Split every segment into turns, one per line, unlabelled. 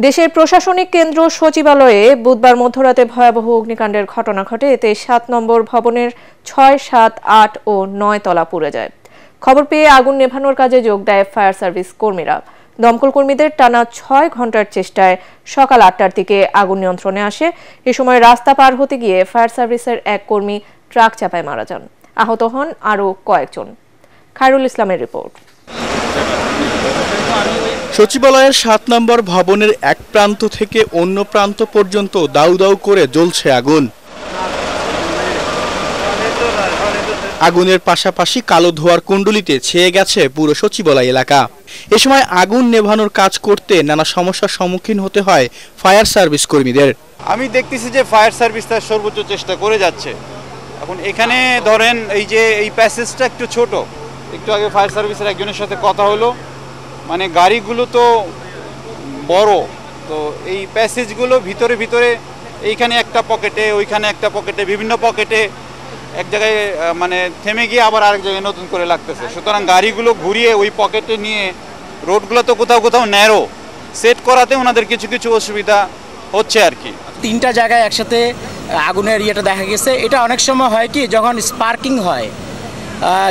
দেশের প্রশাসনিক কেন্দ্র সচিবালয়ে বুধবার মধ্যরাতে ভয়াবহ অগ্নিকাণ্ডের ঘটনা ঘটে। এতে ৭ নম্বর ভবনের ৬, ৭, ৮ ও ৯ তলা পুড়ে যায়। খবর পেয়ে আগুন নেভানোর কাজে যোগ দেয় ফায়ার সার্ভিস কর্মীরা। দমকল কর্মীদের টানা ৬ ঘন্টার চেষ্টায় সকাল ৮টার দিকে আগুন নিয়ন্ত্রণে আসে। এ সময় রাস্তা পার হতে গিয়ে ফায়ার সার্ভিসের এক কর্মী ট্রাক চাপায় মারা যান। আহত হন আরও কয়েকজন। খায়রুল ইসলামের রিপোর্ট।
সচিবালয়ের ৭ নম্বর ভবনের এক প্রান্ত থেকে অন্য প্রান্ত পর্যন্ত দাউ দাউ করে জ্বলছে আগুন। আগুনের পাশাপাশি কালো ধোঁয়ার কুণ্ডলিতে ছেয়ে গেছে পুরো সচিবালয় এলাকা। এ সময় আগুন নেভানোর কাজ করতে নানা সমস্যার সম্মুখীন হতে হয় ফায়ার সার্ভিস কর্মীদের।
আমি দেখতেছি যে ফায়ার সার্ভিস তার সর্বোচ্চ চেষ্টা করে যাচ্ছে। এখন এখানে ধরেন এই প্যাসেজটা একটু ছোট। একটু আগে ফায়ার সার্ভিসের একজনের সাথে কথা হলো, মানে গাড়িগুলো তো বড়, তো এই প্যাসেজগুলো ভিতরে ভিতরে এইখানে একটা পকেটে, ওইখানে একটা পকেটে, বিভিন্ন পকেটে এক জায়গায় মানে থেমে গিয়ে আবার আরেক জায়গায় নতুন করে লাগতেছে। সুতরাং গাড়িগুলো ঘুরিয়ে ওই পকেটে নিয়ে রোডগুলো তো কোথাও কোথাও ন্যারো সেট করাতে ওনাদের কিছু কিছু অসুবিধা হচ্ছে আর কি।
3টা জায়গায় একসাথে আগুনের ইয়েটা দেখা গেছে। এটা অনেক সময় হয় কি, যখন স্পার্কিং হয়,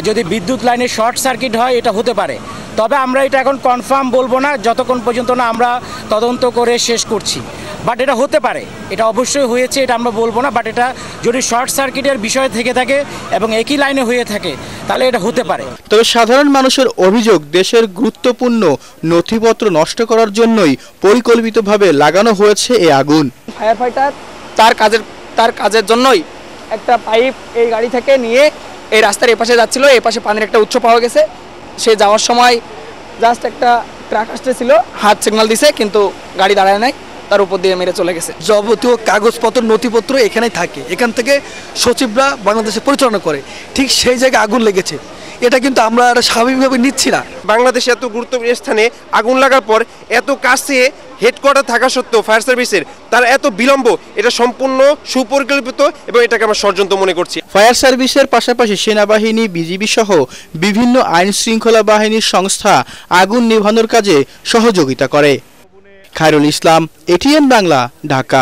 যদি বিদ্যুৎ লাইনে শর্ট সার্কিট হয়, এটা হতে পারে। তবে আমরা এটা এখন কনফার্ম বলবো না যতক্ষণ পর্যন্ত না আমরা তদন্ত করে শেষ করছি। বাট এটা হতে পারে, এটা অবশ্যই হয়েছে, এটা আমরা বলবো না। বাট এটা যদি শর্ট সার্কিটের বিষয় থেকে থাকে এবং একই লাইনে হয়ে থাকে তাহলে এটা হতে পারে।
তবে সাধারণ মানুষের অভিযোগ, দেশের গুরুত্বপূর্ণ নথিপত্র নষ্ট করার জন্যই পরিকল্পিতভাবে লাগানো হয়েছে এই আগুন।
ফায়ার ফাইটার তার কাজের জন্যই একটা পাইপ এই গাড়ি থেকে নিয়ে এই রাস্তার এপাশে যাচ্ছিল। এপাশে পানির একটা উৎস পাওয়া গেছে। সে যাওয়ার সময় জাস্ট একটা ট্রাক আসতেছিল, হাত সিগন্যাল দিছে, কিন্তু গাড়ি দাঁড়ায় নাই, তার উপর দিয়ে মেরে চলে গেছে।
যাবতীয় কাগজপত্র নথিপত্র এখানেই থাকে। এখান থেকে সচিবরা বাংলাদেশে পরিচালনা করে, ঠিক সেই জায়গায় আগুন লেগেছে। এটা কিন্তু আমরা স্বাভাবিকভাবে নিচ্ছি না।
বাংলাদেশে এত গুরুত্বপূর্ণ স্থানে আগুন লাগার পর এত কাছে হেডকোয়ার্টার থাকা সত্ত্বেও ফায়ার সার্ভিসের তার এত বিলম্ব, এটা সম্পূর্ণ সুপরিকল্পিত এবং এটাকে আমরা ষড়যন্ত্র মনে করছি।
ফায়ার সার্ভিসের পাশাপাশি সেনাবাহিনী, বিজিবি সহ বিভিন্ন আইন শৃঙ্খলা বাহিনীর সংস্থা আগুন নেভানোর কাজে সহযোগিতা করে। খায়রুল ইসলাম, এটিএন বাংলা, ঢাকা।